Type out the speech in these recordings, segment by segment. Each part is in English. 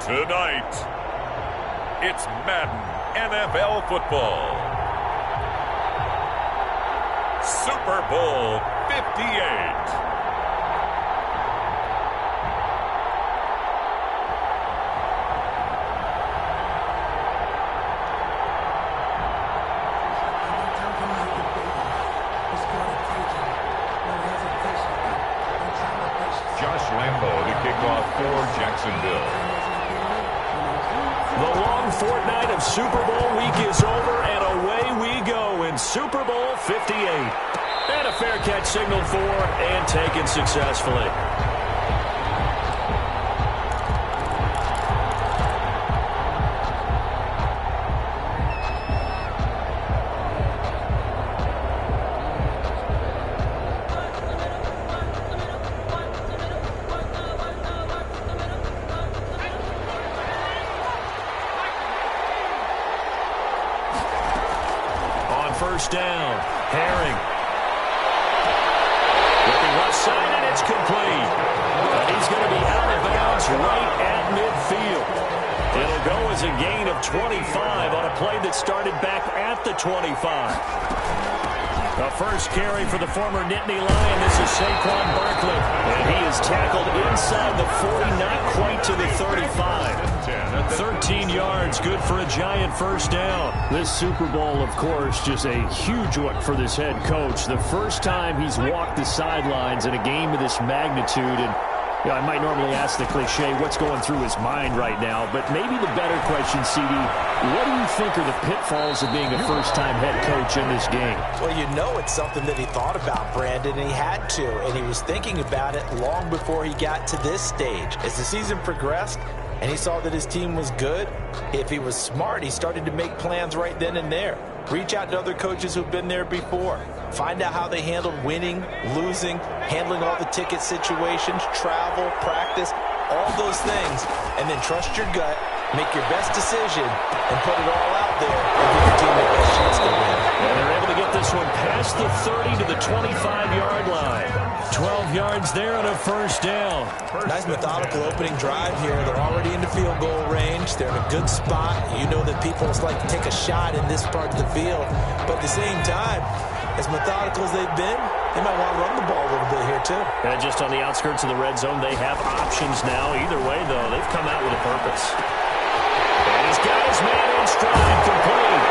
Tonight, it's Madden NFL football. Super Bowl 58. For Jacksonville. The long fortnight of Super Bowl week is over, and away we go in Super Bowl 58. And a fair catch signaled for and taken successfully. First down, Herring. Looking left side, and it's complete. And he's going to be out of bounds right at midfield. It'll go as a gain of 25 on a play that started back at the 25. The first carry for the former Nittany Lion. This is Saquon Barkley. And he is tackled inside the 40, not quite to the 35. 13 yards, good for a giant first down. This Super Bowl, of course, just a huge one for this head coach. The first time he's walked the sidelines in a game of this magnitude. And I might normally ask the cliche, what's going through his mind right now? But maybe the better question, CD, what do you think are the pitfalls of being a first-time head coach in this game? Well, you know it's something that he thought about, Brandon, and he had to. And he was thinking about it long before he got to this stage. As the season progressed, and he saw that his team was good, if he was smart, he started to make plans right then and there. Reach out to other coaches who've been there before. Find out how they handled winning, losing, handling all the ticket situations, travel, practice, all those things. And then trust your gut, make your best decision, and put it all out there and give your team the best chance to win. And they're able to get this one past the 30 to the 25-yard line. 12 yards there on a first down. Nice methodical opening drive here. They're already into field goal range. They're in a good spot. You know that people like to take a shot in this part of the field. But at the same time, as methodical as they've been, they might want to run the ball a little bit here too. And just on the outskirts of the red zone, they have options now. Either way, though, they've come out with a purpose. And he's got his man in stride, complete.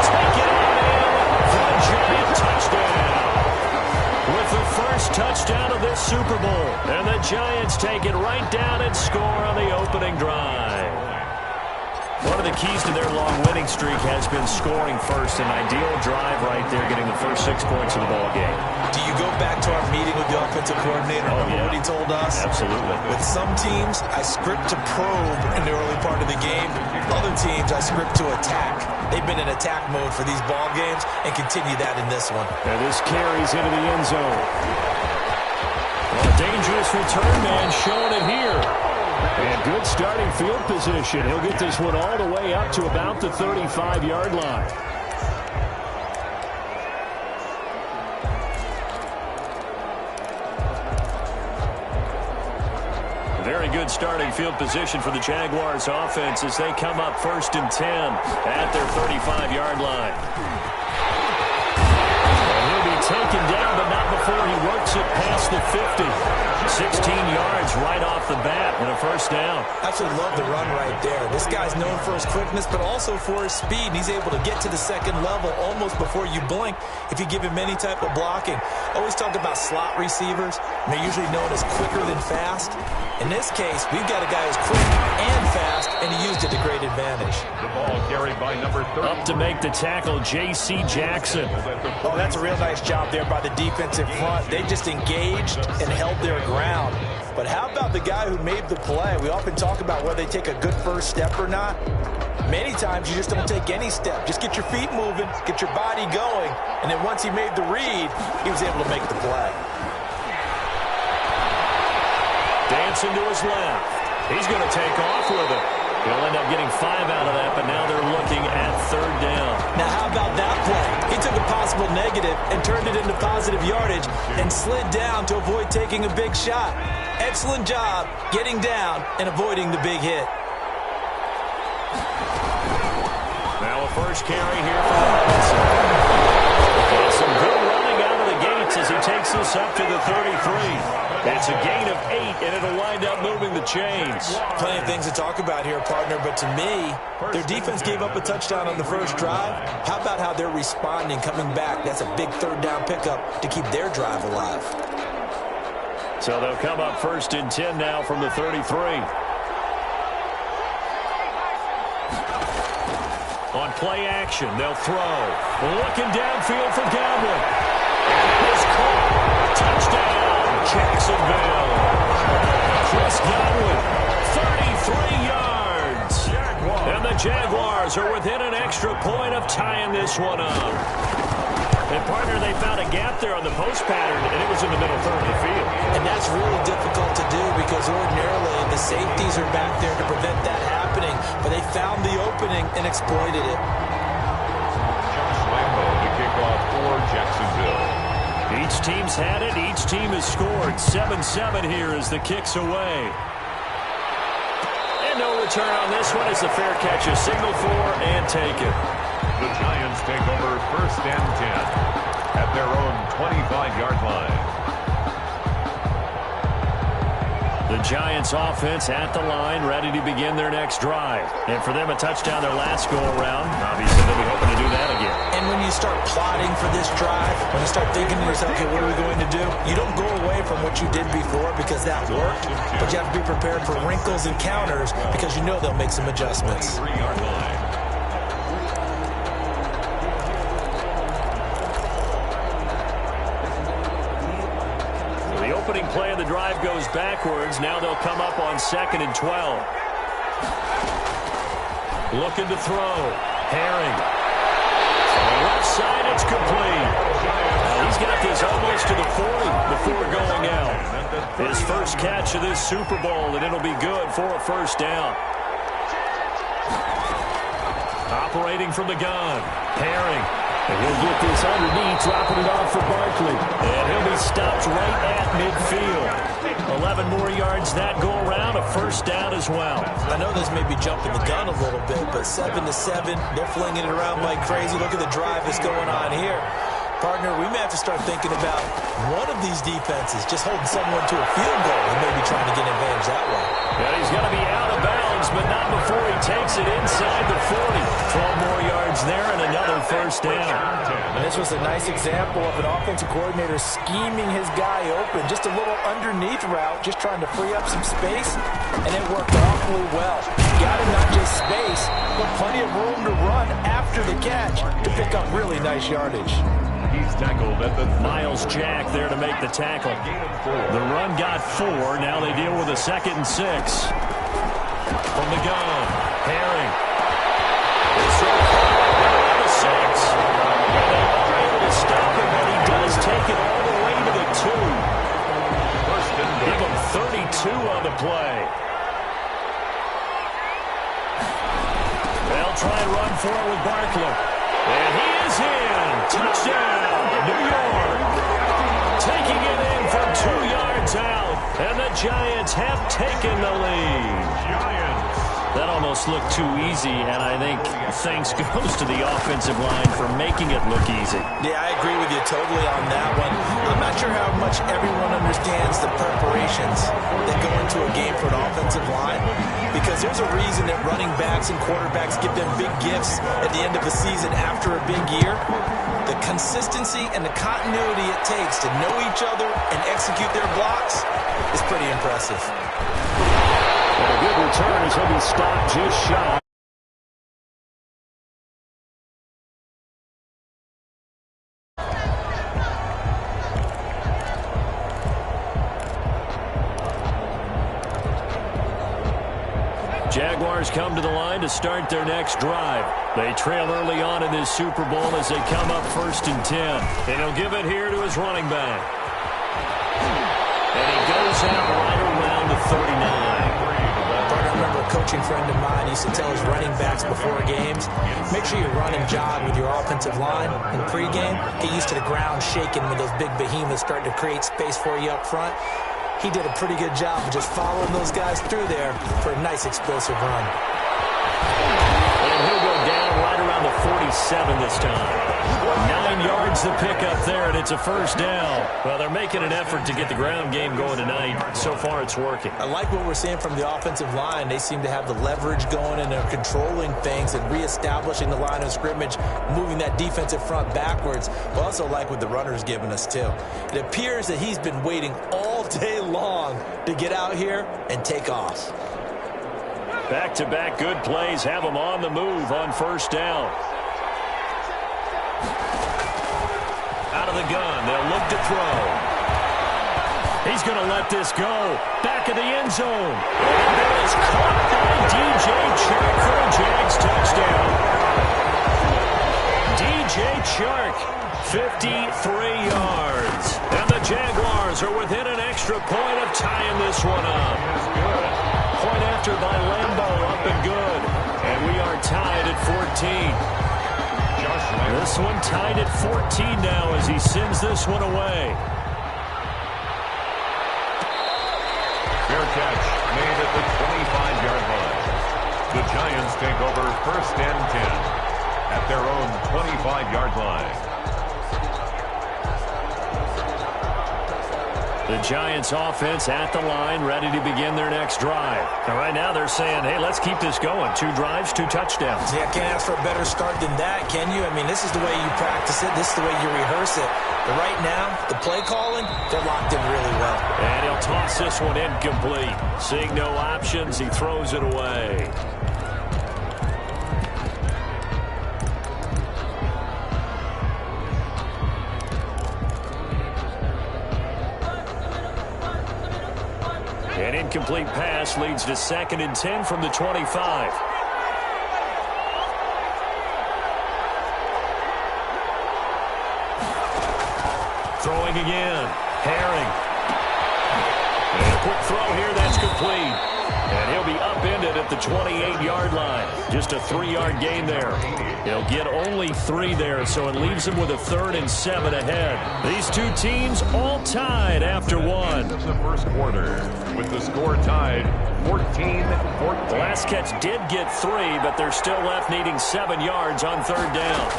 Take it on in for a giant touchdown. With the first touchdown of this Super Bowl. And the Giants take it right down and score on the opening drive. One of the keys to their long winning streak has been scoring first. An ideal drive right there, getting the first 6 points of the ball game. Do you go back to our meeting with the offensive coordinator? Remember what he told us? Absolutely. With some teams, I script to probe in the early part of the game. Other teams, I script to attack. They've been in attack mode for these ball games and continue that in this one. And this carries into the end zone. Well, a dangerous return man showing it here. And good starting field position. He'll get this one all the way up to about the 35-yard line. Very good starting field position for the Jaguars offense as they come up 1st and 10 at their 35-yard line. And he'll be taken down, but not before he works it past the 50. 16 yards right off the bat and a first down. Absolutely love the run right there. This guy's known for his quickness, but also for his speed. And he's able to get to the second level almost before you blink if you give him any type of blocking. Always talk about slot receivers. And they're usually known as quicker than fast. In this case, we've got a guy who's quick and fast, and he used it to great advantage. The ball carried by number 30. Up to make the tackle, J.C. Jackson. Oh, that's a real nice job there by the defensive front. They just engaged and held their ground. But how about the guy who made the play? We often talk about whether they take a good first step or not. Many times you just don't take any step. Just get your feet moving, get your body going, and then once he made the read, he was able to make the play. Dancing to his left. He's going to take off with it. He'll end up getting 5 out of that, but now they're looking at 3rd down. Now, how about that play? He took a possible negative and turned it into positive yardage and slid down to avoid taking a big shot. Excellent job getting down and avoiding the big hit. Now a first carry here for Robinson. And some good running out of the gates as he takes this up to the 33. That's a gain of 8, and it'll wind up moving the chains. Plenty of things to talk about here, partner, but to me, their defense gave up a touchdown on the first drive. How about how they're responding, coming back? That's a big third down pickup to keep their drive alive. So they'll come up first and 10 now from the 33. On play action, they'll throw. Looking downfield for Godwin. His caught. Touchdown, Jacksonville. Chris Godwin, 33 yards. And the Jaguars are within an extra point of tying this one up. And, partner, they found a gap there on the post pattern, and it was in the middle third of the field. And that's really difficult to do because ordinarily the safeties are back there to prevent that happening. But they found the opening and exploited it. Josh Lambo to kick off for Jacksonville. Each team's had it. Each team has scored. 7-7 here as the kick's away. And no return on this one as the fair catch is signaled for and taken. The Giants take over first and 10 at their own 25-yard line. The Giants offense at the line, ready to begin their next drive. And for them, a touchdown their last go-around. Obviously, they'll be hoping to do that again. And when you start plotting for this drive, when you start thinking to yourself, okay, what are we going to do? You don't go away from what you did before because that worked, but you have to be prepared for wrinkles and counters because you know they'll make some adjustments. 23-yard line. Opening play of the drive goes backwards. Now they'll come up on 2nd and 12. Looking to throw. Herring. On the left side, it's complete. He's got this almost to the 40 before going out. His first catch of this Super Bowl, and it'll be good for a first down. Operating from the gun. Herring. And he'll get this underneath, dropping it off for Barkley. And he'll be stopped right at midfield. 11 more yards that go around, a first down as well. I know this may be jumping the gun a little bit, but 7-7, they're flinging it around like crazy. Look at the drive that's going on here. Partner, we may have to start thinking about one of these defenses just holding someone to a field goal and maybe trying to get an advantage that way. And he's going to be out of bounds, but not before he takes it inside the 40. 12 more yards there and another first down. And this was a nice example of an offensive coordinator scheming his guy open. Just a little underneath route, just trying to free up some space, and it worked awfully well. Got him not just space, but plenty of room to run after the catch to pick up really nice yardage. He's tackled at the Miles Jack there to make the tackle. The run got 4. Now they deal with a 2nd and 6. From the gun, Herring. This one down to 6. And they are able to stop him, but he does take it all the way to the 2. Give him 32 on the play. They'll try and run for it with Barkley. And he is in. Touchdown, New York. Taking it in from 2 yards out. And the Giants have taken the lead. That almost looked too easy, and I think thanks goes to the offensive line for making it look easy. Yeah, I agree with you totally on that one. I'm not sure how much everyone understands the preparations that go into a game for an offensive line, because there's a reason that running backs and quarterbacks give them big gifts at the end of the season after a big year. The consistency and the continuity it takes to know each other and execute their blocks is pretty impressive. And a good return as he'll be stopped just shy. Jaguars come to the line to start their next drive. They trail early on in this Super Bowl as they come up 1st and 10. And he'll give it here to his running back. And he goes out right around the 39. I remember a coaching friend of mine used to tell his running backs before games, make sure you run and jog with your offensive line in pregame. Get used to the ground shaking when those big behemoths start to create space for you up front. he did a pretty good job of just following those guys through there for a nice explosive run. And he'll go down right around the 47 this time. 9 yards to pick up there, and it's a first down. Well, they're making an effort to get the ground game going tonight. So far, it's working. I like what we're seeing from the offensive line. They seem to have the leverage going, and they're controlling things and reestablishing the line of scrimmage, moving that defensive front backwards. But also like what the runner's giving us, too. It appears that he's been waiting all day long to get out here and take off. Back-to-back good plays have him on the move on first down. Out of the gun, they'll look to throw. He's going to let this go. Back of the end zone. And it is caught by DJ Chark for a Jags touchdown. DJ Chark, 53 yards. And the Jaguars are within an extra point of tying this one up. Point after by Lambo, up and good. And we are tied at 14. This one tied at 14 now as he sends this one away. Fair catch made at the 25-yard line. The Giants take over first and 10 at their own 25-yard line. The Giants offense at the line, ready to begin their next drive. And right now they're saying, hey, let's keep this going. 2 drives, 2 touchdowns. Yeah, can't ask for a better start than that, can you? I mean, this is the way you practice it. This is the way you rehearse it. But right now, the play calling, they're locked in really well. And he'll toss this one incomplete. Seeing no options, he throws it away. An incomplete pass leads to 2nd and 10 from the 25. Throwing again. Herring. And a quick throw here, that's complete. And he'll be upended at the 28-yard line. Just a 3-yard gain there. He'll get only 3 there, so it leaves him with a 3rd and 7 ahead. These two teams all tied after one. This is the first quarter with the score tied 14-14. The last catch did get 3, but they're still left needing 7 yards on 3rd down.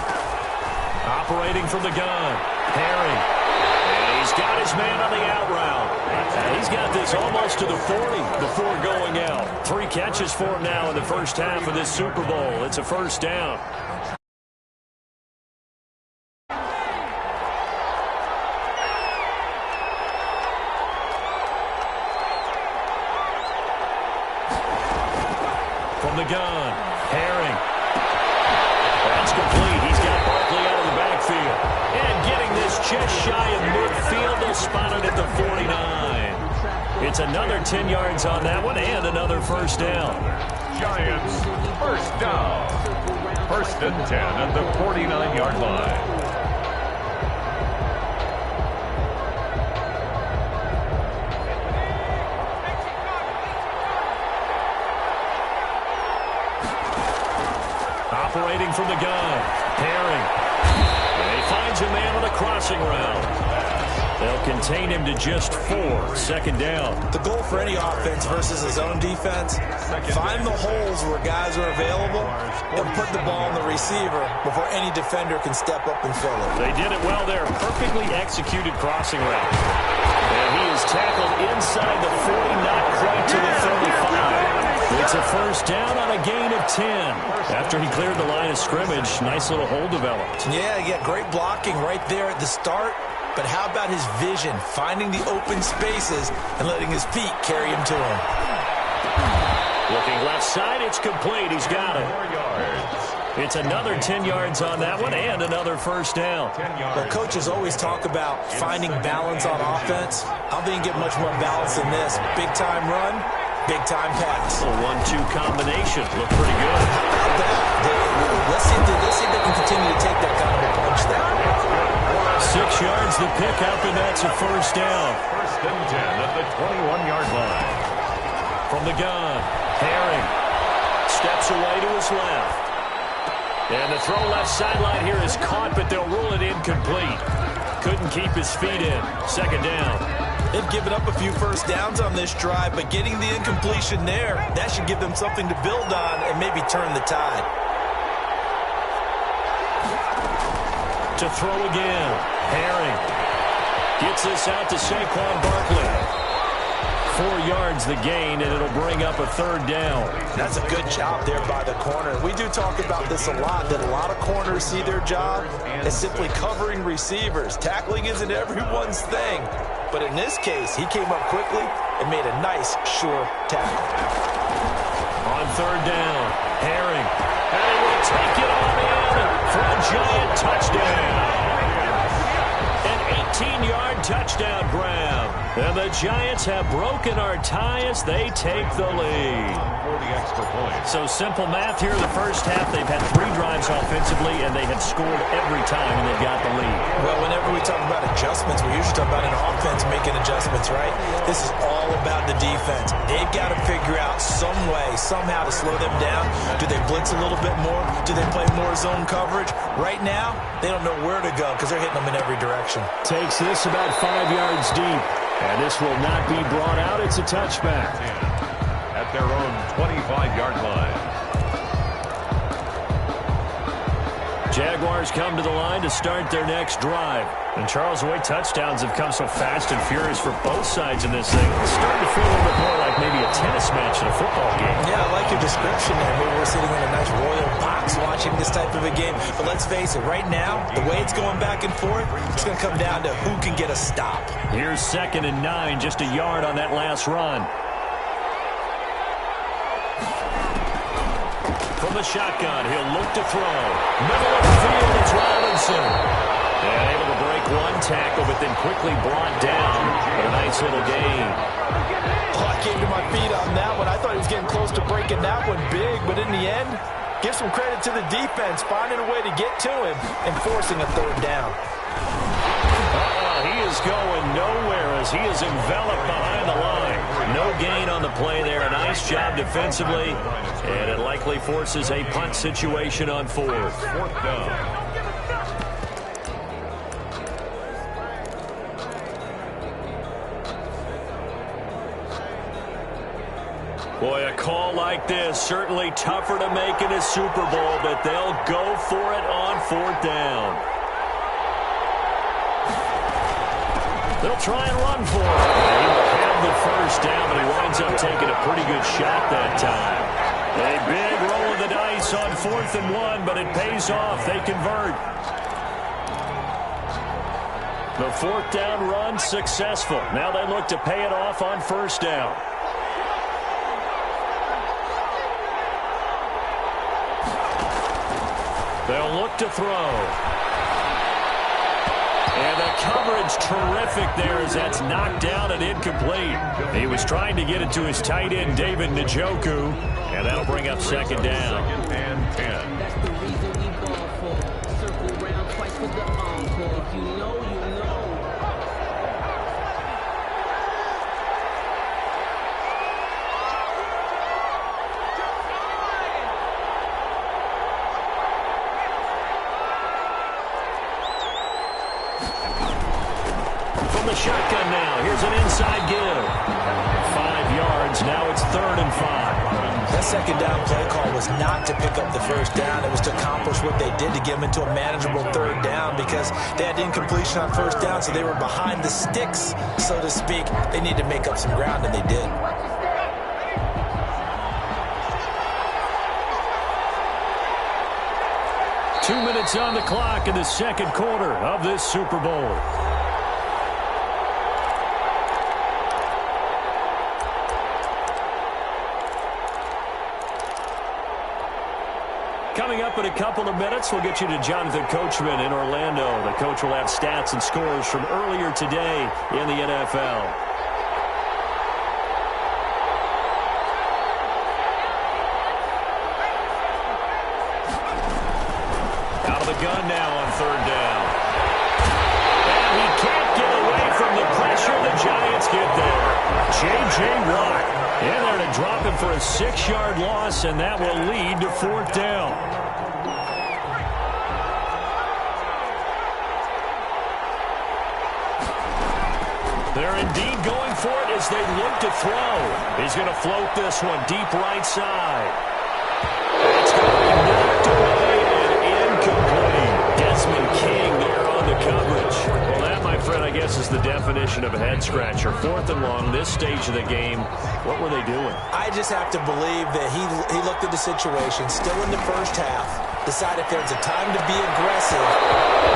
Operating from the gun. Herring. He's got his man on the out route. He's got this almost to the 40 before going out. 3 catches for him now in the first half of this Super Bowl. It's a first down. From the gun, Herring. That's complete. He's got Barkley out of the backfield. And getting this just shy of midfield, they'll spot it at the 49. It's another 10 yards on that one and another first down. Giants first down. 1st and 10 at the 49-yard line. Operating from the gun, Herring. And he finds a man on the crossing route. They'll contain him to just 4. 2nd down. The goal for any offense versus his own defense, find the holes where guys are available and put the ball on the receiver before any defender can step up and fill it. They did it well there. Perfectly executed crossing route. And he is tackled inside the 40, not quite to the 35. It's a first down on a gain of 10. After he cleared the line of scrimmage, nice little hole developed. Yeah, great blocking right there at the start. But how about his vision, finding the open spaces and letting his feet carry him to him? Looking left side, it's complete. He's got it. 4 yards. It's another 10 yards on that one and another first down. Well, coaches always talk about finding balance on offense. I don't think you get much more balance than this. Big-time run, big-time pass. A 1-2 combination. Looked pretty good. How about that? Let's see if they can continue to take that kind of a punch there. 6 yards the pickup, and that's a first down. 1st and 10 at the 21-yard line. From the gun, Herring steps away to his left. And the throw left sideline here is caught, but they'll rule it incomplete. Couldn't keep his feet in. 2nd down. They've given up a few first downs on this drive, but getting the incompletion there, that should give them something to build on and maybe turn the tide. To throw again. Herring gets this out to Saquon Barkley. 4 yards the gain, and it'll bring up a third down. That's a good job there by the corner. We do talk about this a lot, that a lot of corners see their job as simply covering receivers. Tackling isn't everyone's thing. But in this case, he came up quickly and made a nice, sure tackle. On third down, Herring. And he will take it on in for a giant touchdown. An 18-yard touchdown grab. And the Giants have broken our tie as they take the lead. For the extra point. So simple math here in the first half. They've had 3 drives offensively, and they have scored every time, and they've got the lead. Well, whenever we talk about adjustments, we usually talk about an offense making adjustments, right? This is all about the defense. They've got to figure out some way, somehow to slow them down. Do they blitz a little bit more? Do they play more zone coverage? Right now, they don't know where to go because they're hitting them in every direction. Takes this about 5 yards deep. And this will not be brought out. It's a touchback. At their own 25-yard line. Jaguars come to the line to start their next drive. And Charles, the way touchdowns have come so fast and furious for both sides in this thing, it's starting to feel a little bit more like maybe a tennis match in a football game. Yeah, I like your description there. Maybe we're sitting in a nice royal box watching this type of a game. But let's face it, right now, the way it's going back and forth, it's going to come down to who can get a stop. Here's 2nd and 9, just a yard on that last run. From the shotgun, he'll look to throw. Middle of the field, it's Robinson. And able to break one tackle, but then quickly brought down. But a nice little gain. Oh, I came to my feet on that one. I thought he was getting close to breaking that one big, but in the end, give some credit to the defense, finding a way to get to him and forcing a third down. He is going nowhere as he is enveloped behind the line. No gain on the play there. A nice job defensively, and it likely forces a punt situation on 4th. 4th down. Boy, a call like this, certainly tougher to make in a Super Bowl, but they'll go for it on 4th down. They'll try and run for it. He will have the first down, but he winds up taking a pretty good shot that time. A big roll of the dice on 4th and 1, but it pays off. They convert. The 4th down run successful. Now they look to pay it off on 1st down. They'll look to throw. And the coverage terrific there as that's knocked down and incomplete. He was trying to get it to his tight end, David Njoku, and that'll bring up 2nd down. 2nd and 10. That's the reason we ball for. Circle round twice for the encore. If you know, you know. From the shotgun now. Here's an inside give. 5 yards. Now it's 3rd and 5. That 2nd down play call was not to pick up the 1st down. It was to accomplish what they did to get them into a manageable 3rd down because they had incompletion on 1st down, so they were behind the sticks, so to speak. They needed to make up some ground, and they did. Two minutes on the clock in the 2nd quarter of this Super Bowl. Coming up in a couple of minutes, we'll get you to Jonathan Coachman in Orlando. The coach will have stats and scores from earlier today in the NFL. Out of the gun now on 3rd down. And he can't get away from the pressure. The Giants get there. J.J. Watt in there to drop him for a 6-yard loss, and that will lead to 4th down. They're indeed going for it as they look to throw. He's going to float this one deep right side. It's going to be knocked away and incomplete. Desmond King there on the coverage. Well, that, my friend, I guess is the definition of a head-scratcher. 4th and long, this stage of the game. What were they doing? I just have to believe that he looked at the situation, still in the first half, decided if there's a time to be aggressive,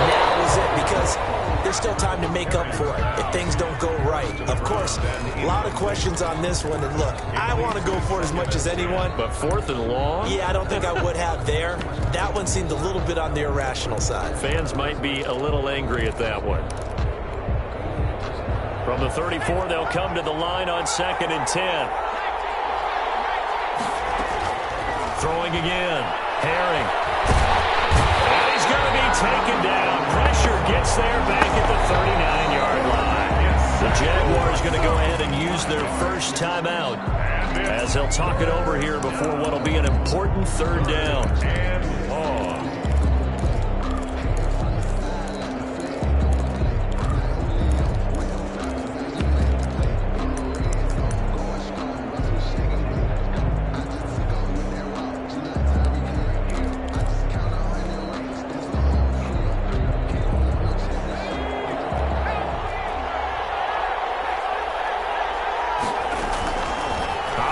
now is it, because there's still time to make up for it if things don't go right. Of course, a lot of questions on this one, and look, I want to go for it as much as anyone. But 4th and long? Yeah, I don't think I would have there. That one seemed a little bit on the irrational side. Fans might be a little angry at that one. From the 34, they'll come to the line on 2nd and 10. Throwing again. Herring. And he's going to be taken down. Pressure gets there back at the 39-yard line. The Jaguars going to go ahead and use their first timeout as they'll talk it over here before what will be an important 3rd down. And long.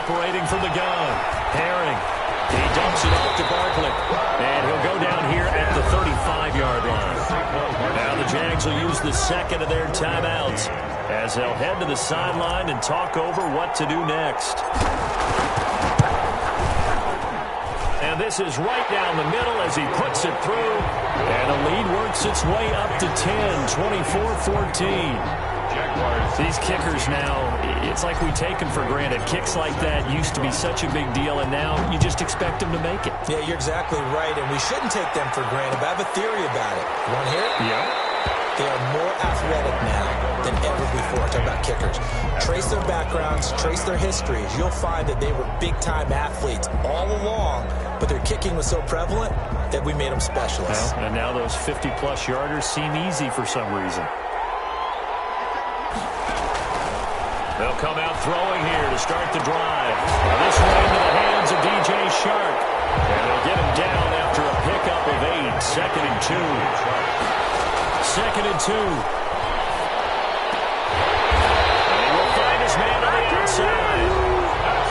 Operating from the gun. Herring. He dumps it off to Barkley. And he'll go down here at the 35-yard line. Now the Jags will use the 2nd of their timeouts as they'll head to the sideline and talk over what to do next. And this is right down the middle as he puts it through. And the lead works its way up to 10, 24-14. These kickers now, it's like we take them for granted. Kicks like that used to be such a big deal, and now you just expect them to make it. Yeah, you're exactly right, and we shouldn't take them for granted, but I have a theory about it. You want to hear it? Yeah. They are more athletic now than ever before. Talk about kickers. Trace their backgrounds, trace their histories. You'll find that they were big-time athletes all along, but their kicking was so prevalent that we made them specialists. Well, and now those 50-plus yarders seem easy for some reason. They'll come out throwing here to start the drive. Now this one into the hands of DJ Shark. And they'll get him down after a pickup of 8. 2nd and 2. 2nd and 2. And he will find his man on the outside.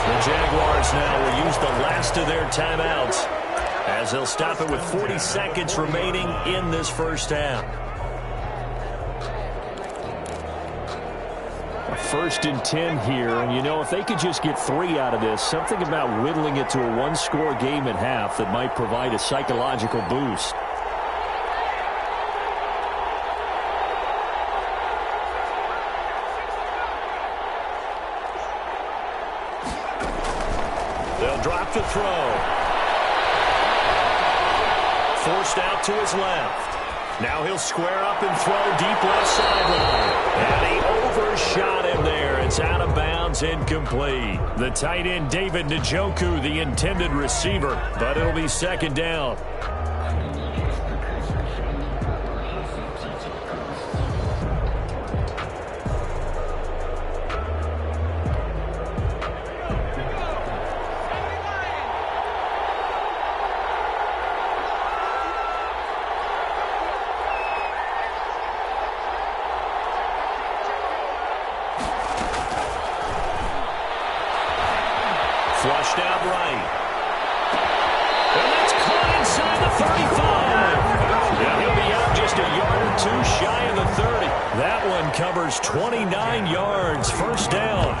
The Jaguars now will use the last of their timeouts as they'll stop it with 40 seconds remaining in this first half. 1st and 10 here, and you know, if they could just get 3 out of this, something about whittling it to a 1-score game at half that might provide a psychological boost. They'll drop the throw. Forced out to his left. Now he'll square up and throw deep left sideline. And he overshot him there. It's out of bounds, incomplete. The tight end, David Njoku, the intended receiver, but it'll be 2nd down. Flushed out right. And that's caught inside the 35. Yeah, he'll be out just a yard or 2 shy of the 30. That one covers 29 yards. 1st down.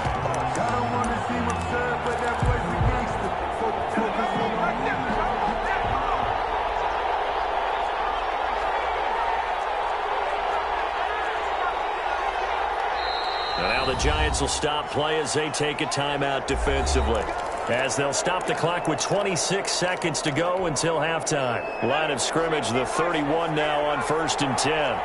And now the Giants will stop play as they take a timeout defensively. As they'll stop the clock with 26 seconds to go until halftime. Line of scrimmage, the 31 now on 1st and 10.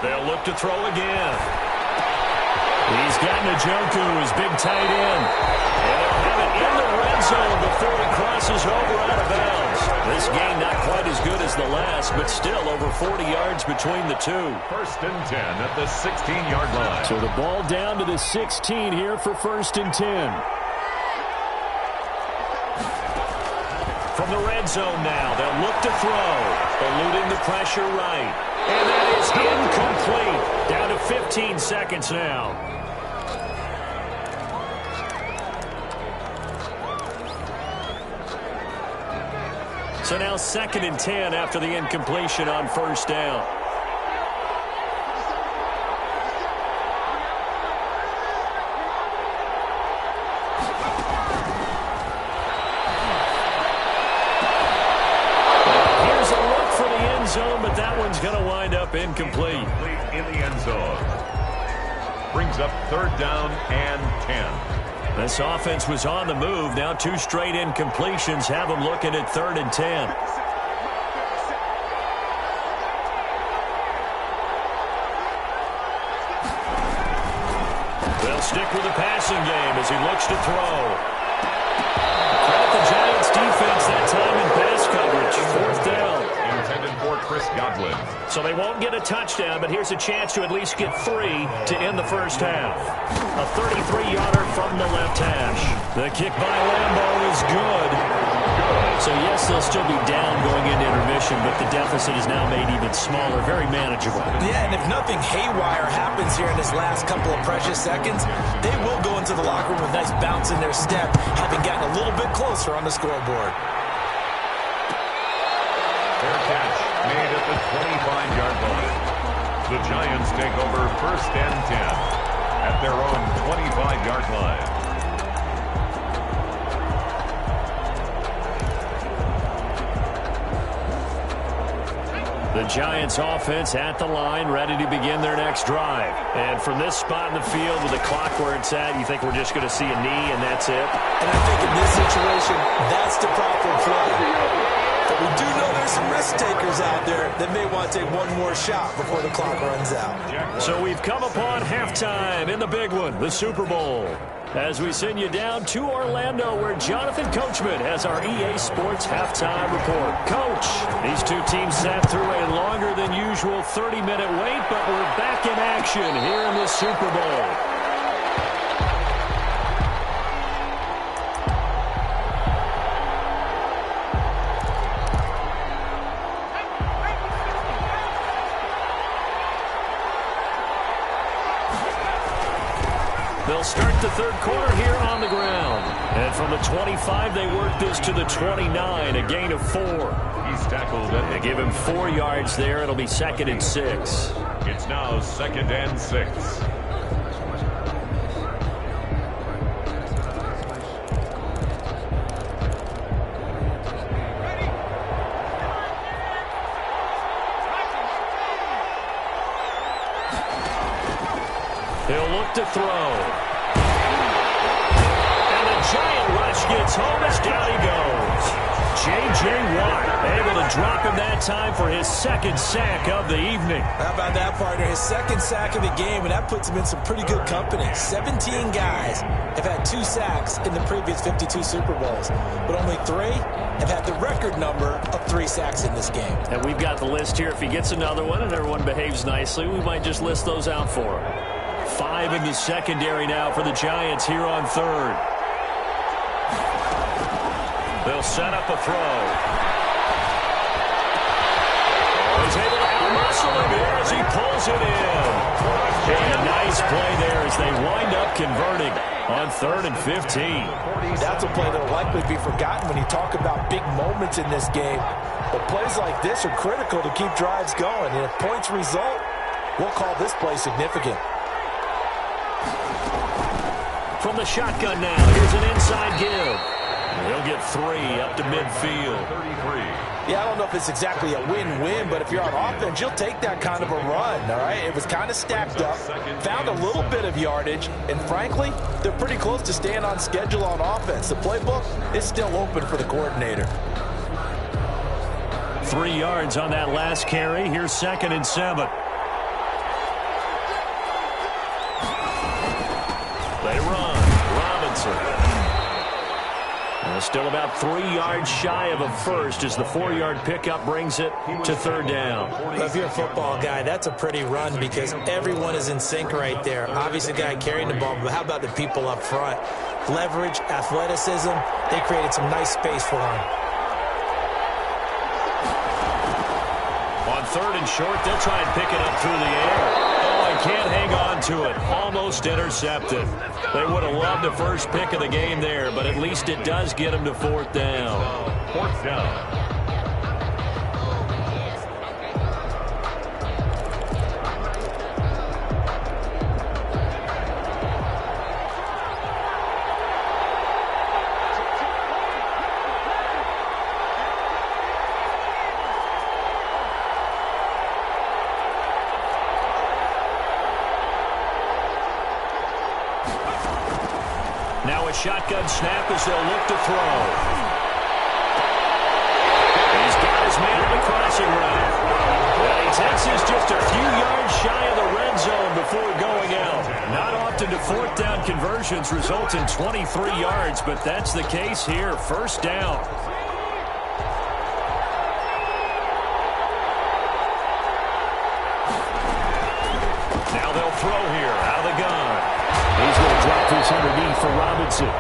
They'll look to throw again. He's He's got Njoku, his big tight end. And they'll have it in the red zone before he crosses over out of bounds. This game not quite as good as the last, but still over 40 yards between the two. First and 10 at the 16-yard line. So the ball down to the 16 here for first and 10. From the red zone now, they'll look to throw. Eluding the pressure right. And that is incomplete. Down to 15 seconds now. So now second and 10 after the incompletion on first down. Here's a look for the end zone, but that one's going to wind up incomplete. In the end zone. Brings up third down and 10. This offense was on the move. Now two straight incompletions have them looking at third and 10. They'll stick with the passing game as he looks to throw. Credit the Giants defense that time in pass coverage. Fourth down. Intended for Chris Godwin. So they won't get a touchdown, but here's a chance to at least get 3 to end the first half. A 33-yarder from the left hash. The kick by Lambeau is good. So, yes, they'll still be down going into intermission, but the deficit is now made even smaller, very manageable. Yeah, and if nothing haywire happens here in this last couple of precious seconds, they will go into the locker room with a nice bounce in their step, having gotten a little bit closer on the scoreboard. Fair catch made at the 25-yard line. The Giants take over first and 10 at their own 25-yard line. The Giants offense at the line, ready to begin their next drive. And from this spot in the field with the clock where it's at, you think we're just going to see a knee and that's it? And I think in this situation, that's the proper play. But we do know there's some risk takers out there that may want to take one more shot before the clock runs out. So we've come upon halftime in the big one, the Super Bowl. As we send you down to Orlando, where Jonathan Coachman has our EA Sports halftime report. Coach, these two teams sat through a longer than usual 30-minute wait, but we're back in action here in the Super Bowl. They'll start the third quarter here on the ground. And from the 25, they work this to the 29, a gain of 4. He's tackled. They give him 4 yards there. It'll be second and 6. It's now second and 6. He'll look to throw. And the giant rush gets home as down he goes. J.J. Watt able to drop him that time for his second sack of the evening. How about that, partner? His second sack of the game, and that puts him in some pretty good company. 17 guys have had 2 sacks in the previous 52 Super Bowls, but only 3 have had the record number of 3 sacks in this game. And we've got the list here. If he gets another one and everyone behaves nicely, we might just list those out for him. 5 in the secondary now for the Giants here on third. They'll set up a throw. He's able to out-muscle him here as he pulls it in. And a nice play there as they wind up converting on 3rd and 15. That's a play that will likely be forgotten when you talk about big moments in this game. But plays like this are critical to keep drives going. And if points result, we'll call this play significant. From the shotgun now, here's an inside give. He'll get 3 up to midfield. 33. Yeah, I don't know if it's exactly a win-win, but if you're on offense, you'll take that kind of a run, all right? It was kind of stacked up, found a little bit of yardage, and frankly, they're pretty close to staying on schedule on offense. The playbook is still open for the coordinator. 3 yards on that last carry. Here's 2nd and 7. They run. Robinson. Still about 3 yards shy of a first as the 4-yard pickup brings it to third down. Well, if you're a football guy, that's a pretty run because everyone is in sync right there. Obviously, the guy carrying the ball, but how about the people up front? Leverage, athleticism, they created some nice space for him. On third and short, they'll try and pick it up through the air. Can't hang on to it. Almost intercepted. They would have loved the first pick of the game there, but at least it does get them to fourth down. Fourth down. Shotgun snap as they'll look to throw. He's got his man on the crossing route. And he takes us just a few yards shy of the red zone before going out. Not often do fourth down conversions result in 23 yards, but that's the case here. First down. Now they'll throw here out of the gun. He's going to drop this underneath for Robinson.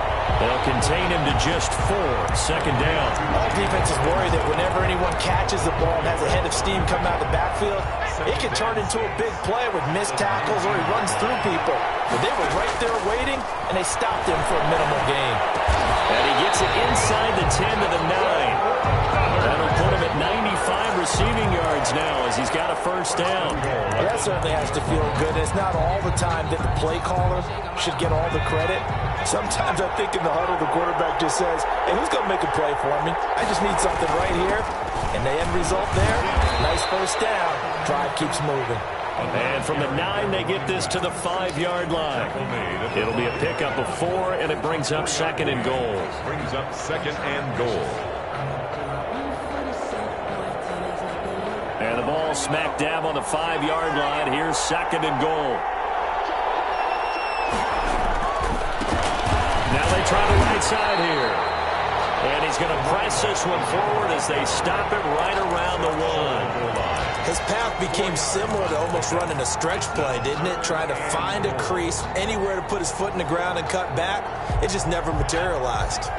They'll contain him to just 4. Second down. All defenses worry that whenever anyone catches the ball and has a head of steam come out of the backfield, it can turn into a big play with missed tackles or he runs through people. But they were right there waiting, and they stopped him for a minimal gain. And he gets it inside the 10 to the 9. That'll put him at 95 receiving yards now as he's got a first down. Well, that certainly has to feel good. It's not all the time that the play caller should get all the credit. Sometimes I think in the huddle, the quarterback just says, hey, who's going to make a play for me? I just need something right here. And the end result there, nice first down. Drive keeps moving. And from the 9, they get this to the 5-yard line. It'll be a pickup of 4, and it brings up second and goal. Brings up second and goal. And the ball smack dab on the 5-yard line. Here's second and goal. Now they try the right side here. And he's going to press this one forward as they stop it right around the 1. His path became similar to almost running a stretch play, didn't it? Trying to find a crease, anywhere to put his foot in the ground and cut back. It just never materialized.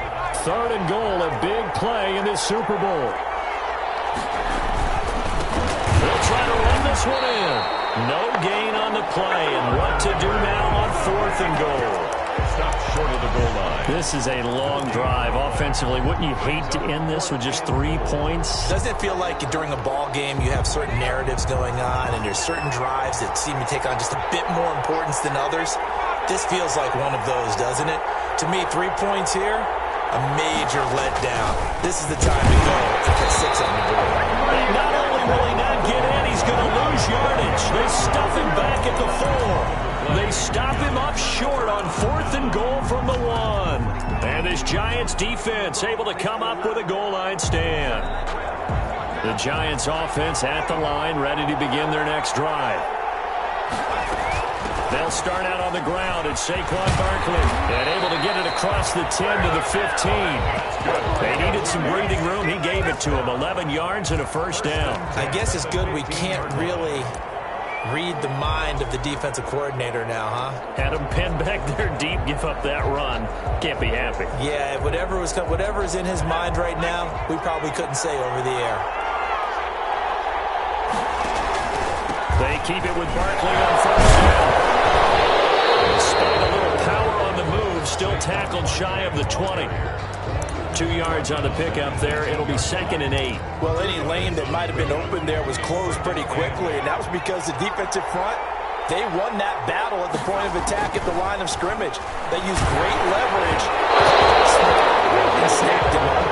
Third and goal, a big play in this Super Bowl. They'll try to run this one in. No gain on the play, and what to do now on fourth and goal. Stop short of the goal line. This is a long drive offensively. Wouldn't you hate to end this with just 3 points? Doesn't it feel like during a ball game you have certain narratives going on and there's certain drives that seem to take on just a bit more importance than others? This feels like one of those, doesn't it? To me, 3 points here, a major letdown. This is the time to go if it's 6 on the board. And not only will he not get in, he's going to lose yardage. They stuff him back at the 4. They stop him up short on fourth and goal from the 1. And this Giants defense able to come up with a goal line stand. The Giants offense at the line, ready to begin their next drive. They'll start out on the ground at Saquon Barkley. And able to get it across the 10 to the 15. They needed some breathing room. He gave it to him. 11 yards and a first down. I guess it's good we can't really read the mind of the defensive coordinator now, huh? Had him pinned back there deep, give up that run. Can't be happy. Yeah, whatever is in his mind right now, we probably couldn't say over the air. They keep it with Barkley on first down. Despite a little power on the move, still tackled shy of the 20. 2 yards on the pickup there. It'll be second and 8. Well, any lane that might have been open there was closed pretty quickly, and that was because the defensive front, they won that battle at the point of attack at the line of scrimmage. They used great leverage and snapped him up.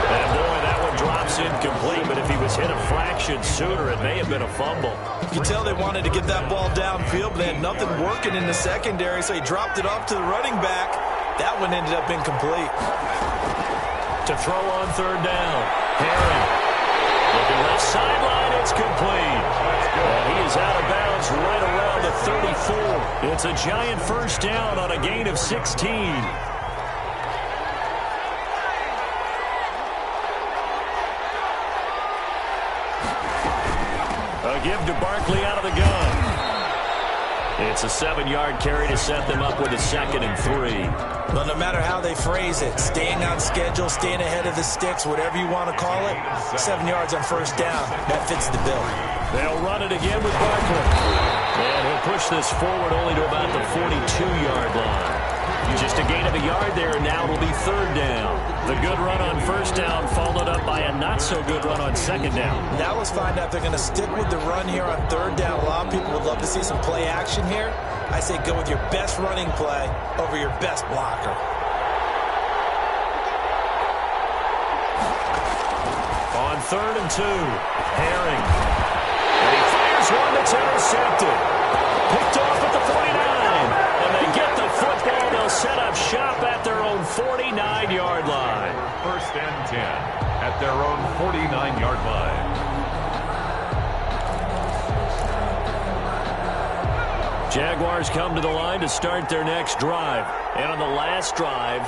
And boy, that one drops incomplete, but if he was hit a fraction sooner, it may have been a fumble. You can tell they wanted to get that ball downfield, but they had nothing working in the secondary, so he dropped it off to the running back. That one ended up incomplete. To throw on third down. Herring. Looking left sideline, it's complete. And he is out of bounds right around the 34. It's a giant first down on a gain of 16. A give to Barkley out of the gun. It's a 7-yard carry to set them up with a 2nd and 3. Well, no matter how they phrase it, staying on schedule, staying ahead of the sticks, whatever you want to call it, 7 yards on first down, that fits the bill. They'll run it again with Barkley. And he'll push this forward only to about the 42-yard line. Just a gain of a yard there, and now it'll be 3rd down. The good run on first down followed up by a not-so-good run on 2nd down. Now let's find out if they're going to stick with the run here on 3rd down. A lot of people would love to see some play action here. I say go with your best running play over your best blocker. On 3rd and 2, Herring. And he fires one that's intercepted. Picked off at the 49. And they get the football. They'll set up shop at their own 49-yard line. 1st and 10 at their own 49-yard line. Jaguars come to the line to start their next drive. And on the last drive,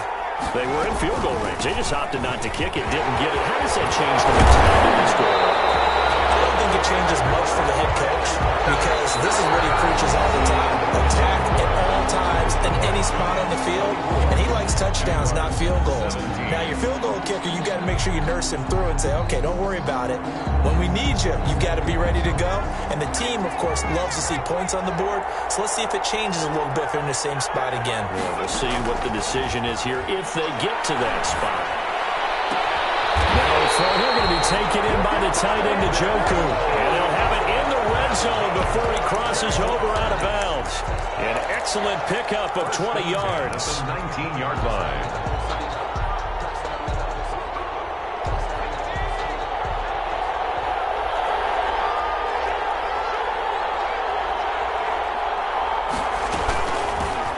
they were in field goal range. They just opted not to kick it, didn't get it. How does that change the mentality of the score? I don't think it changes much for the head coach because this is what he preaches all the time. Attack at all times in any spot on the field, and he likes touchdowns, not field goals. Now, your field goal kicker, you got to make sure you nurse him through and say, okay, don't worry about it. When we need you, you got to be ready to go. And the team, of course, loves to see points on the board. So let's see if it changes a little bit if they're in the same spot again. Yeah, we'll see what the decision is here if they get to that spot. So they're going to be taken in by the tight end, Njoku. And they'll have it in the red zone before he crosses over out of bounds. An excellent pickup of 20 yards. 19-yard line.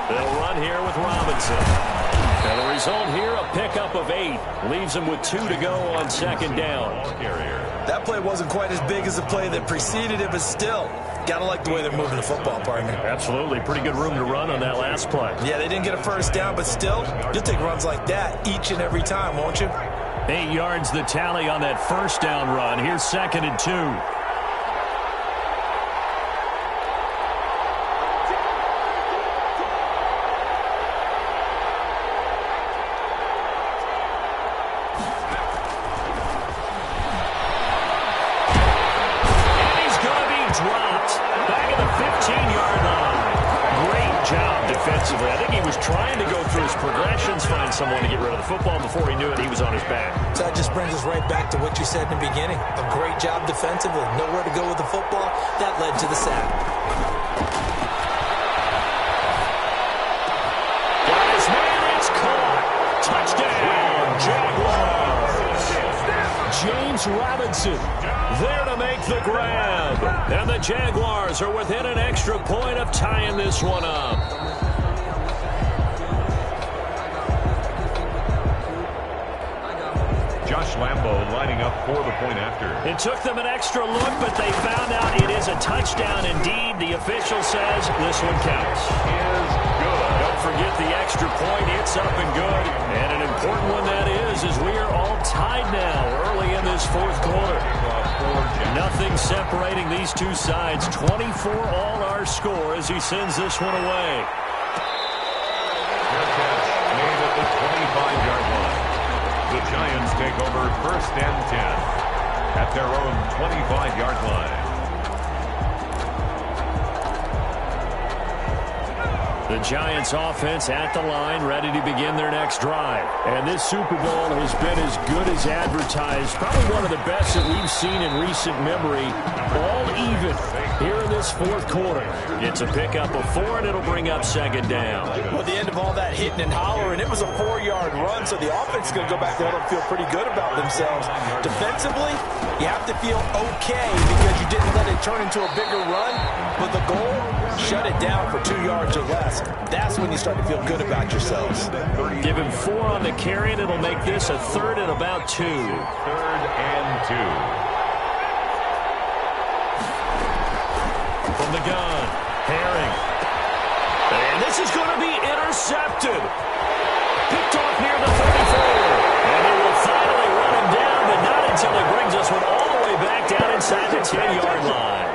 They'll run here with Robinson. And the result here, a pickup of 8. Leaves them with 2 to go on 2nd down. That play wasn't quite as big as the play that preceded it, but still, got to like the way they're moving the football, partner. Absolutely. Pretty good room to run on that last play. Yeah, they didn't get a first down, but still, you'll take runs like that each and every time, won't you? 8 yards the tally on that first down run. Here's 2nd and 2. I think he was trying to go through his progressions, find someone to get rid of the football. Before he knew it, he was on his back. So that just brings us right back to what you said in the beginning. A great job defensively. Nowhere to go with the football. That led to the sack. Got his man. It's caught. Touchdown, Jaguars. James Robinson there to make the grab. And the Jaguars are within an extra point of tying this one up. Lambo lining up for the point after. It took them an extra look, but they found out it is a touchdown indeed. The official says this one counts. Is good. Don't forget the extra point. It's up and good. And an important one that is we are all tied now early in this 4th quarter. Nothing separating these two sides. 24 all our score as he sends this one away. Fair catch made at the 25-yard line. The Giants take over 1st and 10 at their own 25-yard line. The Giants offense at the line, ready to begin their next drive. And this Super Bowl has been as good as advertised. Probably one of the best that we've seen in recent memory. All even here in this 4th quarter. It's a pickup of 4, and it'll bring up 2nd down. Well, at the end of all that hitting and hollering, it was a 4-yard run, so the offense is going to go back there and feel pretty good about themselves. Defensively, you have to feel okay because you didn't let it turn into a bigger run, but the goal, shut it down for 2 yards or less. That's when you start to feel good about yourselves. Give him 4 on the carry, and it'll make this a 3rd and about 2. 3rd and 2. from the gun. Herring. And this is going to be intercepted. Picked off near the 34. And they will finally run him down, but not until he brings us one all the way back down inside the 10-yard line.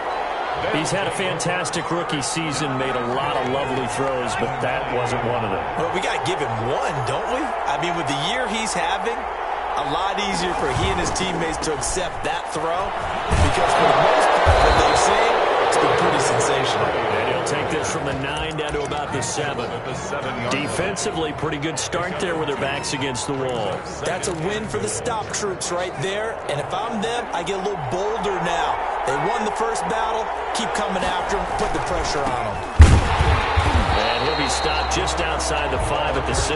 He's had a fantastic rookie season, made a lot of lovely throws, but that wasn't one of them. Well, we got to give him one, don't we? I mean, with the year he's having, a lot easier for he and his teammates to accept that throw because for the most part, what they've seen, it's been pretty sensational. And he'll take this from the 9 down to about the 7. Defensively, pretty good start there with their backs against the wall. That's a win for the stop troops right there. And if I'm them, I get a little bolder now. They won the first battle. Keep coming after them. Put the pressure on them. And he'll be stopped just outside the 5 at the 6.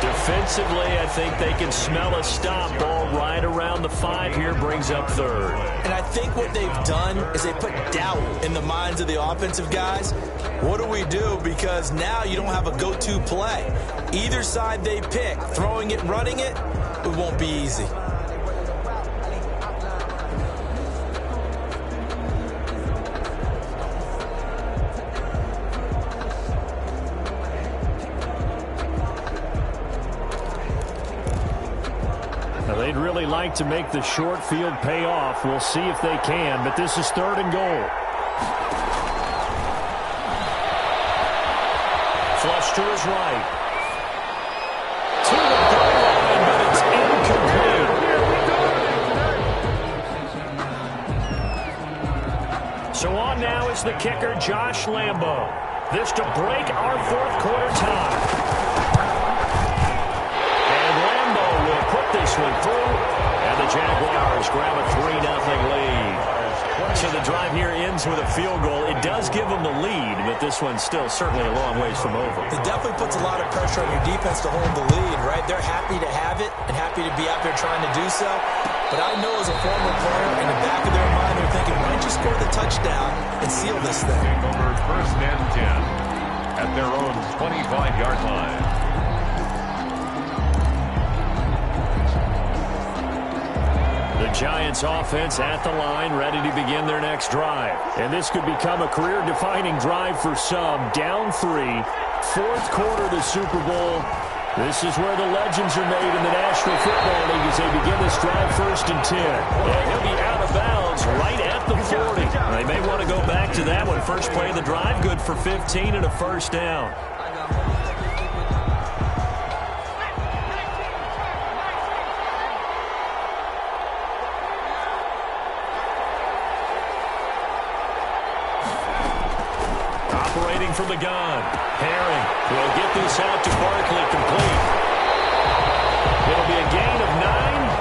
Defensively, I think they can smell a stop. Ball right around the 5 here, brings up 3rd. And I think what they've done is they put doubt in the minds of the offensive guys. What do we do? Because now you don't have a go-to play. Either side they pick, throwing it, running it, it won't be easy. They'd really like to make the short field pay off. We'll see if they can, but this is 3rd and goal. Flush to his right. To the goal line, but it's incomplete. So on now is the kicker, Josh Lambo. This to break our 4th quarter tie. This one through, and the Jaguars grab a 3-0 lead. So the drive here ends with a field goal. It does give them the lead, but this one's still certainly a long ways from over. It definitely puts a lot of pressure on your defense to hold the lead, right? They're happy to have it and happy to be out there trying to do so. But I know as a former player, in the back of their mind, they're thinking, why don't you score the touchdown and seal this thing? Over 1st and 10 at their own 25-yard line. The Giants offense at the line, ready to begin their next drive. And this could become a career-defining drive for some. Down 3, 4th quarter of the Super Bowl. This is where the legends are made in the National Football League as they begin this drive 1st and 10. And he'll be out of bounds right at the 40. They may want to go back to that one. First play of the drive, good for 15 and a 1st down. Operating from the gun. Herring will get this out to Barkley, complete. It'll be a gain of 9,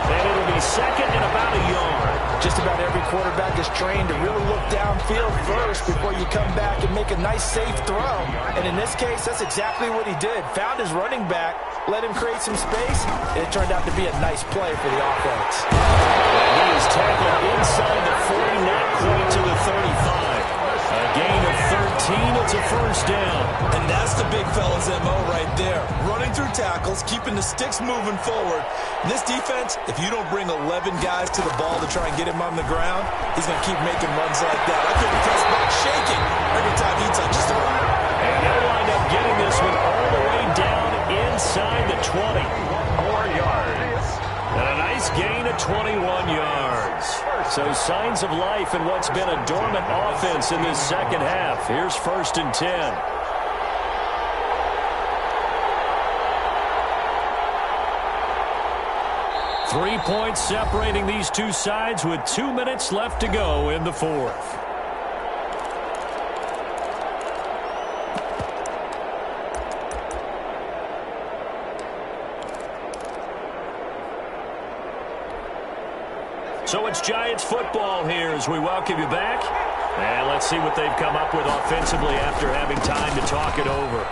and it'll be 2nd and about a yard. Just about every quarterback is trained to really look downfield first before you come back and make a nice, safe throw. And in this case, that's exactly what he did. Found his running back, let him create some space, and it turned out to be a nice play for the offense. And he is tackled inside the 40, not quite to the 35. A gain of 13, it's a 1st down. And that's the big fella's MO right there. Running through tackles, keeping the sticks moving forward. And this defense, if you don't bring 11 guys to the ball to try and get him on the ground, he's going to keep making runs like that. I feel the press box shaking every time he touches the rock. And they'll wind up getting this one all the way down inside the 20. 4 yards. And a nice gain of 21 yards. So signs of life in what's been a dormant offense in this second half. Here's 1st and 10. Three points separating these two sides with 2 minutes left to go in the 4th. So it's Giants football here as we welcome you back. And let's see what they've come up with offensively after having time to talk it over.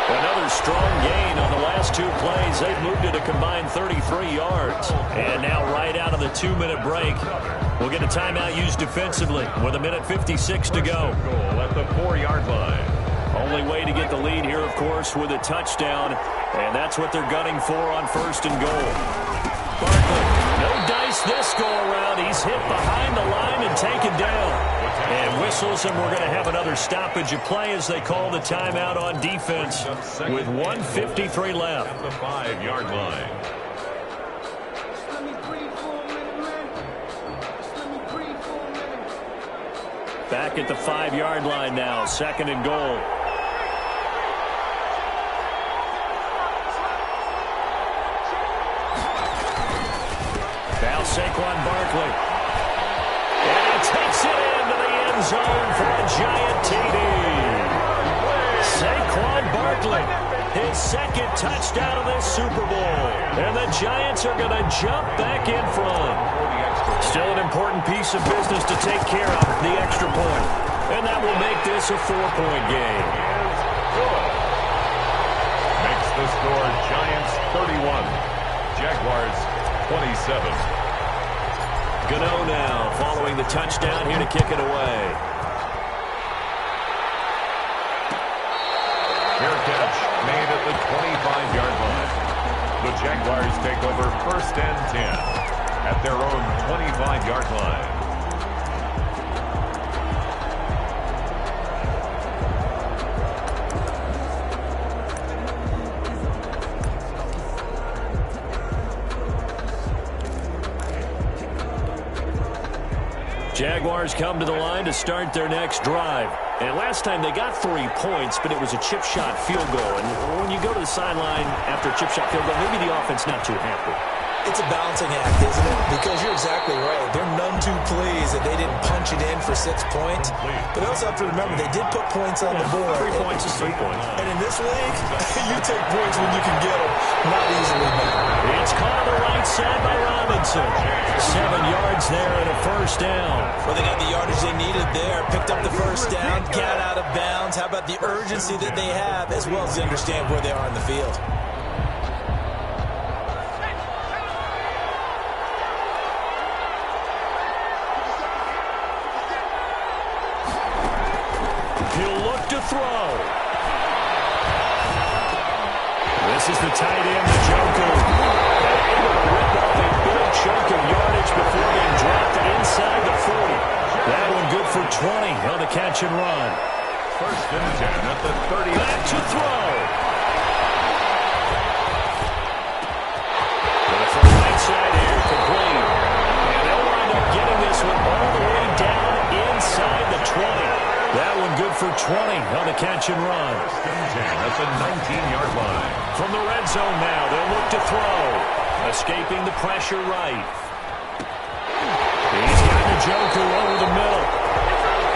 Another strong gain on the last 2 plays. They've moved it a combined 33 yards. And now right out of the 2-minute break, we'll get a timeout used defensively with 1:56 to go. Goal at the 4-yard line. Only way to get the lead here, of course, with a touchdown. And that's what they're gunning for on 1st and goal. Barkley, no dice miss this go-around. He's hit behind the line and taken down. And whistles, and we're going to have another stoppage of play as they call the timeout on defense with 1:53 left. At the 5-yard line. Back at the 5-yard line now, 2nd and goal. Now Saquon Barkley. And he takes it into the end zone for a giant TD. Saquon Barkley, his 2nd touchdown of this Super Bowl. And the Giants are going to jump back in front. Still an important piece of business to take care of, the extra point. And that will make this a 4-point game. Makes the score Giants 31, Jaguars 27. Gano now following the touchdown here to kick it away. Fair catch made at the 25-yard line. The Jaguars take over 1st and 10 at their own 25-yard line. Jaguars come to the line to start their next drive. And last time they got 3 points, but it was a chip shot field goal. And when you go to the sideline after a chip shot field goal, maybe the offense not too happy. It's a balancing act, isn't it? Because you're exactly right. They're none too pleased that they didn't punch it in for 6 points. But they also have to remember they did put points on the board. 3 points is 3 points. And in this league, you take points when you can get them. Not easily done. It's caught on the right side by Robinson. 7 yards there and a 1st down. Well, they got the yardage they needed there. Picked up the 1st down. Got out of bounds. How about the urgency that they have as well as they understand where they are in the field? To throw. This is the tight end, Njoku. Able to rip off a big chunk of yardage before being dropped inside the 40. That one good for 20 on the catch and run. 1st and 10 at the 30. Back to throw. From the right side here, complete. And they'll wind up getting this one all the way down inside the 20. That one good for 20 on the catch and run. 1st and 10 at the 19-yard line. From the red zone now, they'll look to throw. Escaping the pressure right. He's got Njoku over the middle.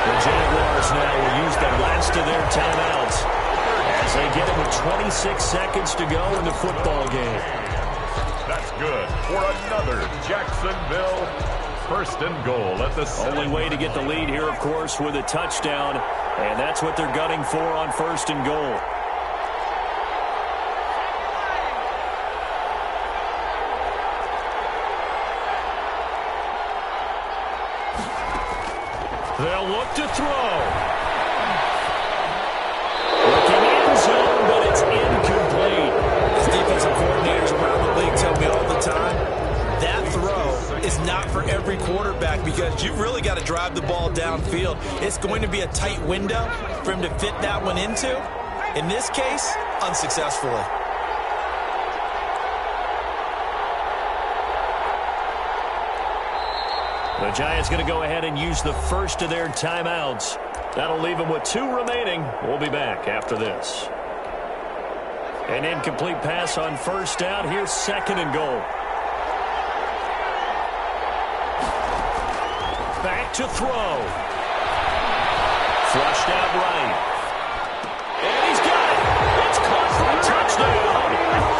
The Jaguars now will use the last of their timeouts as they get him with 26 seconds to go in the football game. That's good for another Jacksonville 1st and goal at the 7. Only way to get the lead here, of course, with a touchdown. And that's what they're gunning for on 1st and goal. They'll look to throw. Looking end zone, but it's incomplete. As defensive coordinators around the league tell me all the time, that throw is not for every quarterback because you've really got to drive the ball downfield. It's going to be a tight window for him to fit that one into. In this case, unsuccessfully. The Giants going to go ahead and use the first of their timeouts. That'll leave them with 2 remaining. We'll be back after this. An incomplete pass on 1st down. Here's 2nd and goal. Back to throw. Flushed out right. And he's got it. It's caught for a touchdown.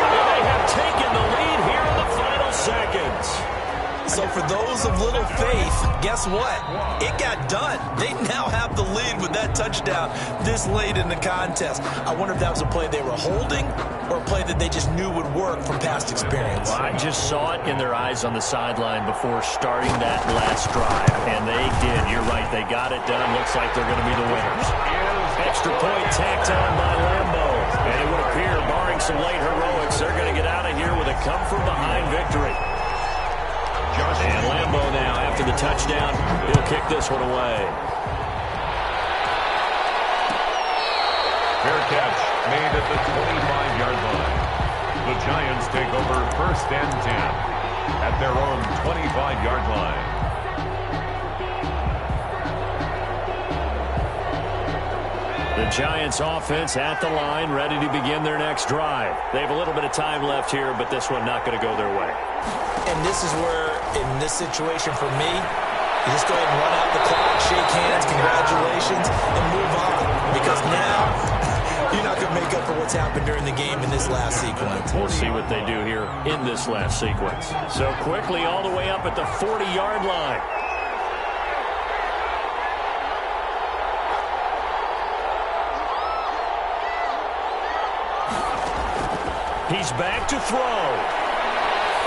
And they have taken the lead here in the final seconds. So for those of little faith, guess what? It got done. They now have the lead with that touchdown this late in the contest. I wonder if that was a play they were holding or a play that they just knew would work from past experience. Well, I just saw it in their eyes on the sideline before starting that last drive, and they did. You're right. They got it done. Looks like they're going to be the winners. Extra point tacked on by Lambeau. And it would appear, barring some late heroics, they're going to get out of here with a come-from-behind victory. And touchdown. He'll kick this one away. Fair catch made at the 25-yard line. The Giants take over 1st and 10 at their own 25-yard line. The Giants offense at the line, ready to begin their next drive. They have a little bit of time left here, but this one not going to go their way. And this is where, in this situation for me, you just go ahead and run out the clock, shake hands, congratulations, and move on. Because now, you're not going to make up for what's happened during the game in this last sequence. We'll see what they do here in this last sequence. So quickly all the way up at the 40-yard line. He's back to throw.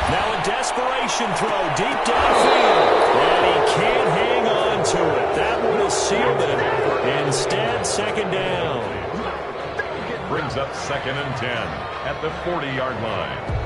Now a desperation throw deep downfield. And he can't hang on to it. That would have sealed it. Instead, 2nd down. Brings up 2nd and 10 at the 40-yard line.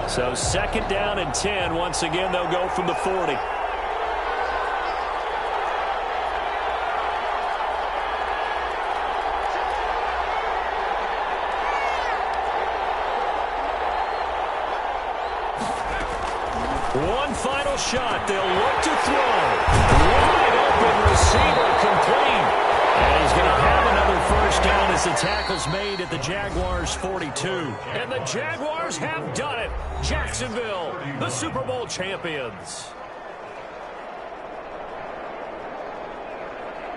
So 2nd down and 10. Once again, they'll go from the 40. One final shot. They'll look to throw. Wide open receiver complete. And he's going to have another 1st down as the tackle's made at the Jaguars' 42. And the Jaguars have done it. Jacksonville, the Super Bowl champions.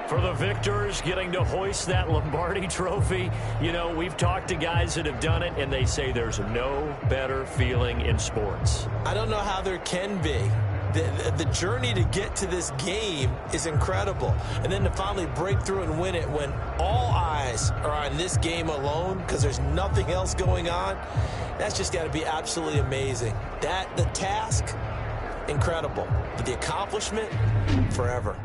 For the victors, getting to hoist that Lombardi trophy, you know, we've talked to guys that have done it, and they say there's no better feeling in sports. I don't know how there can be. The journey to get to this game is incredible. And then to finally break through and win it when all eyes are on this game alone because there's nothing else going on, that's just got to be absolutely amazing. The task, incredible. But the accomplishment, forever.